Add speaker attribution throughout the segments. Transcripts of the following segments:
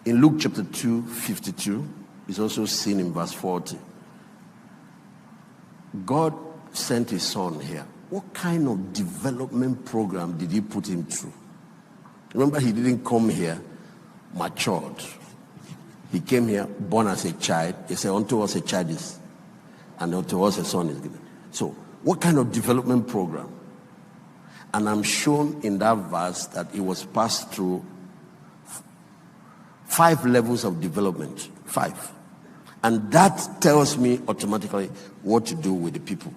Speaker 1: In Luke chapter 2:52, it's also seen in verse 40. God sent his son here. What kind of development program did he put him through? Remember, he didn't come here matured. He came here born as a child. He said, unto us a child is, and unto us a son is given. So, what kind of development program? And I'm shown in that verse that he was passed through 5 levels of development. 5. And that tells me automatically what to do with the people.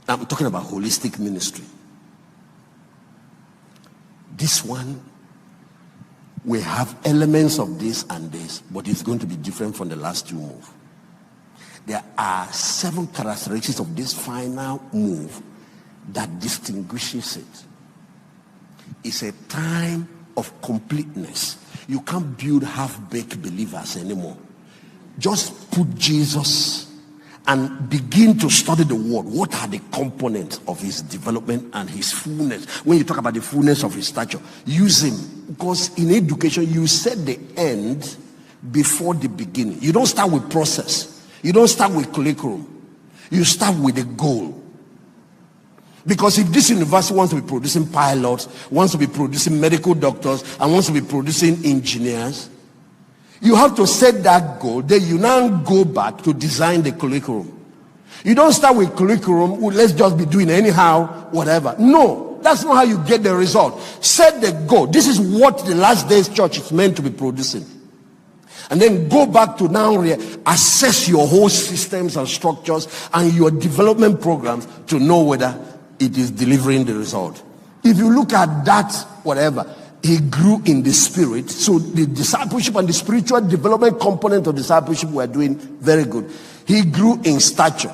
Speaker 1: I'm talking about holistic ministry. This one, we have elements of this and this, but it's going to be different from the last 2 moves. There are 7 characteristics of this final move that distinguishes it. It's a time of completeness. You can't build half-baked believers anymore. Just put Jesus and begin to study the word. What are the components of his development and his fullness? When you talk about the fullness of his stature, use him. Because in education, you set the end before the beginning. You don't start with process. You don't start with curriculum. You start with a goal. Because if this university wants to be producing pilots, wants to be producing medical doctors, and wants to be producing engineers, you have to set that goal. Then you now go back to design the curriculum. You don't start with curriculum, well, let's just be doing anyhow, whatever. No, that's not how you get the result. Set the goal. This is what the last days church is meant to be producing. And then go back to now assess your whole systems and structures and your development programs to know whether it is delivering the result. If you look at that, whatever, he grew in the spirit. So the discipleship and the spiritual development component of discipleship were doing very good. He grew in stature.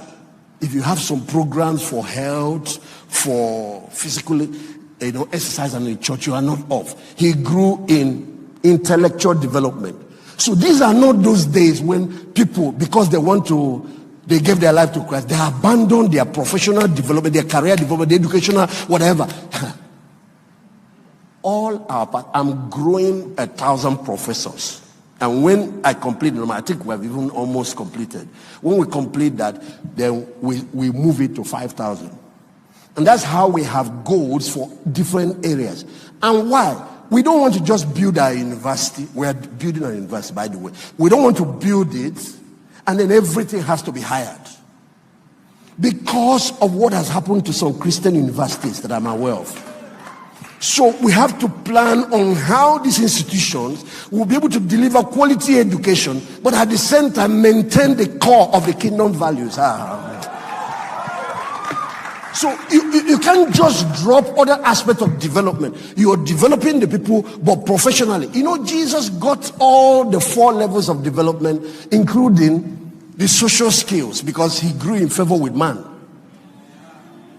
Speaker 1: If you have some programs for health, for physical, exercise and in church, you are not off. He grew in intellectual development. So these are not those days when people, because they gave their life to Christ, they abandoned their professional development, their career development, their educational, whatever. All our part, I'm growing 1,000 professors. And when I complete them, I think we have even almost completed. When we complete that, then we move it to 5,000. And that's how we have goals for different areas. And why? We don't want to just build our university. We are building our university, by the way. We don't want to build it and then everything has to be hired. Because of what has happened to some Christian universities that I'm aware of. So we have to plan on how these institutions will be able to deliver quality education, but at the same time maintain the core of the kingdom values. So you can't just drop other aspects of development. You're developing the people, but professionally. Jesus got all the 4 levels of development, including the social skills, because he grew in favor with man,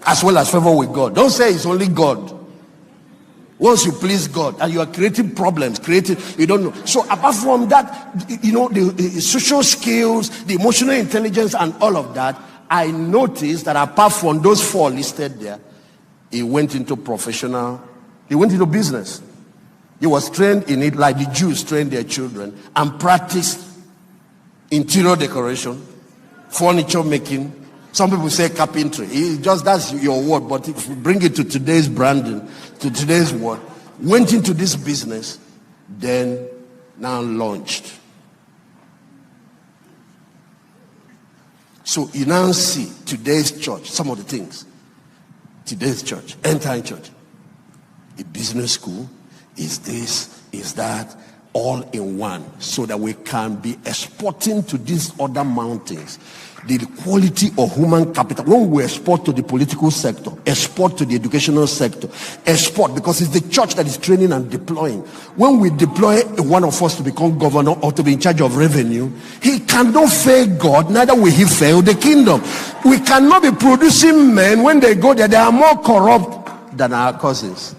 Speaker 1: as well as favor with God. Don't say it's only God. Once you please God and you are creating problems, you don't know. So apart from that, the social skills, the emotional intelligence and all of that, I noticed that apart from those 4 listed there, he went into business. He was trained in it like the Jews trained their children and practiced interior decoration, furniture making. Some people say carpentry. That's your word, but if you bring it to today's branding, to today's word, went into this business, then now launched. So you now see today's church, some of the things. Today's church, entire church. A business school is this, is that, all in one, so that we can be exporting to these other mountains the quality of human capital. When we export to the political sector, export to the educational sector, export, because it's the church that is training and deploying. When we deploy one of us to become governor or to be in charge of revenue, he cannot fail God, neither will he fail the kingdom. We cannot be producing men when they go there, they are more corrupt than our cousins.